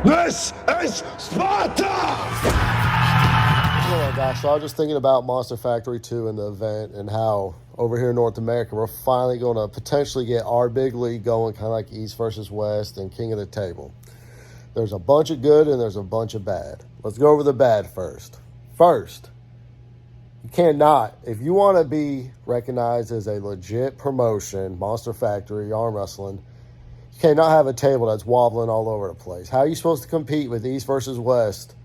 This is Sparta! Oh my gosh, so I was just thinking about Monster Factory 2 in the event and how over here in North America we're finally going to potentially get our big league going, kind of like East versus West and King of the Table. There's a bunch of good and there's a bunch of bad. Let's go over the bad first. First, you cannot, if you want to be recognized as a legit promotion, Monster Factory, arm wrestling, you cannot have a table that's wobbling all over the place. How are you supposed to compete with East versus West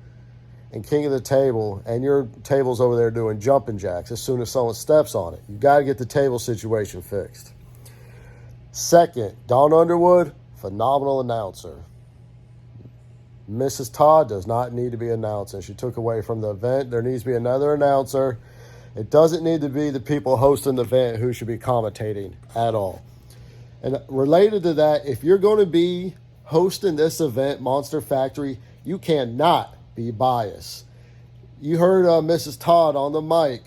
and King of the Table, and your table's over there doing jumping jacks as soon as someone steps on it? You got to get the table situation fixed. Second, Dawn Underwood, phenomenal announcer. Mrs. Todd does not need to be announcing. She took away from the event. There needs to be another announcer. It doesn't need to be the people hosting the event who should be commentating at all. And related to that, if you're going to be hosting this event, Monster Factory, you cannot be biased. You heard Mrs. Todd on the mic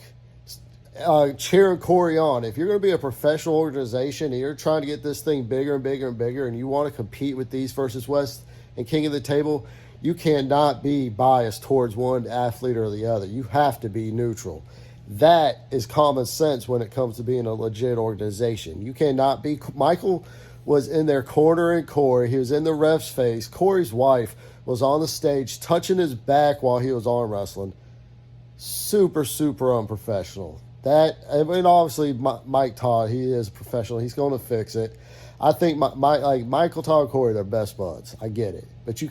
cheering Corey on. If you're going to be a professional organization and you're trying to get this thing bigger and bigger and bigger and you want to compete with East versus West and King of the Table, you cannot be biased towards one athlete or the other. You have to be neutral. That is common sense when it comes to being a legit organization. You cannot be. Michael was in their cornering Corey. He was in the ref's face. Corey's wife was on the stage touching his back while he was arm wrestling. Super, super unprofessional. That, I mean, obviously, Mike Todd, he is a professional. He's going to fix it. I think like Michael, Todd, and Corey, they're best buds. I get it. But you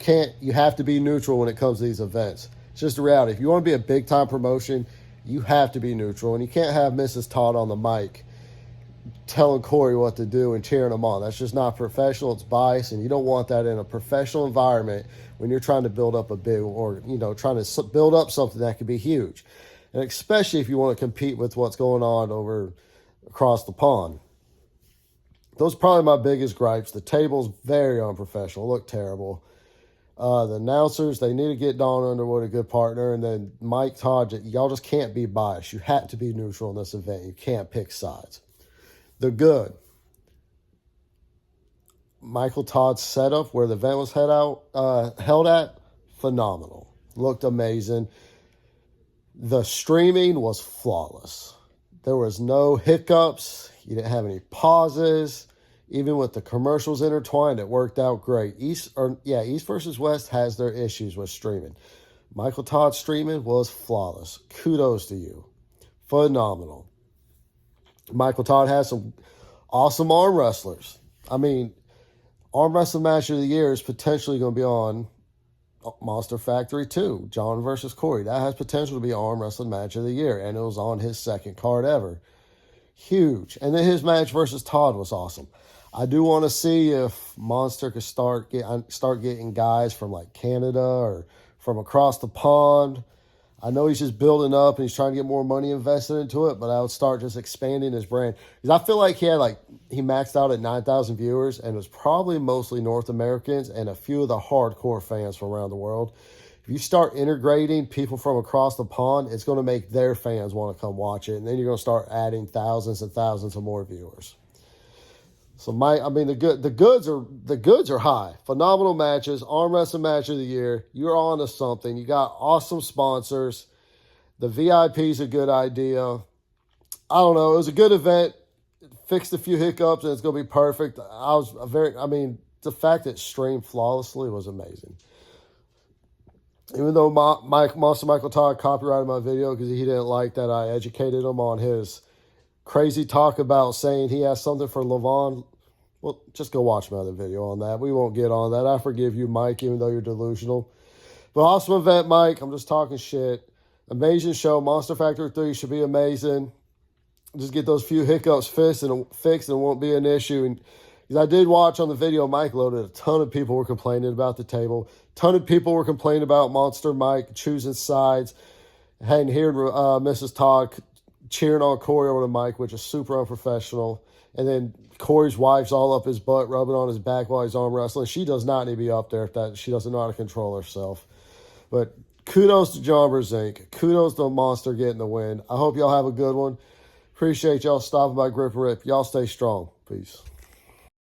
have to be neutral when it comes to these events. It's just the reality. If you want to be a big-time promotion, you have to be neutral. And you can't have Mrs. Todd on the mic telling Corey what to do and cheering him on. That's just not professional. It's biased, and you don't want that in a professional environment when you're trying to build up a big, or, trying to build up something that could be huge. And especially if you want to compete with what's going on over across the pond. Those are probably my biggest gripes. The table's very unprofessional. Look terrible. The announcers, they need to get Dawn Underwood a good partner. And then Mike Todd, y'all just can't be biased. You have to be neutral in this event. You can't pick sides. The good. Michael Todd's setup where the event was held at, phenomenal. Looked amazing. The streaming was flawless. There was no hiccups. You didn't have any pauses. Even with the commercials intertwined, it worked out great. East versus West has their issues with streaming. Michael Todd's streaming was flawless. Kudos to you. Phenomenal. Michael Todd has some awesome arm wrestlers. I mean, arm wrestling match of the year is potentially going to be on Monster Factory 2, John versus Corey. That has potential to be arm wrestling match of the year, and it was on his second card ever. Huge. And then his match versus Todd was awesome. I do want to see if Monster could start getting guys from like Canada or from across the pond. I know he's just building up and he's trying to get more money invested into it, but I would start just expanding his brand. Because I feel like he maxed out at 9,000 viewers, and it was probably mostly North Americans and a few of the hardcore fans from around the world. If you start integrating people from across the pond, it's going to make their fans want to come watch it, and then you're going to start adding thousands and thousands of more viewers. So the goods are high. Phenomenal matches, arm wrestling match of the year. You're on to something. You got awesome sponsors. The VIP's a good idea. I don't know. It was a good event. It fixed a few hiccups, and it's going to be perfect. The fact that it streamed flawlessly was amazing. Even though Monster Michael Todd copyrighted my video because he didn't like that I educated him on his crazy talk about saying he has something for Levon. Well, just go watch my other video on that. We won't get on that. I forgive you, Mike, even though you're delusional. But awesome event, Mike. I'm just talking shit. Amazing show. Monster Factory 3 should be amazing. Just get those few hiccups fixed and it won't be an issue. And because I did watch on the video Mike loaded, a ton of people were complaining about the table. A ton of people were complaining about Monster Mike choosing sides. And hearing Mrs. Todd cheering on Corey over the mic, which is super unprofessional. And then Corey's wife's all up his butt, rubbing on his back while he's arm wrestling. She does not need to be up there if that she doesn't know how to control herself. But kudos to John Brzenk. Kudos to Monster getting the win. I hope y'all have a good one. Appreciate y'all stopping by Grip and Rip. Y'all stay strong. Peace.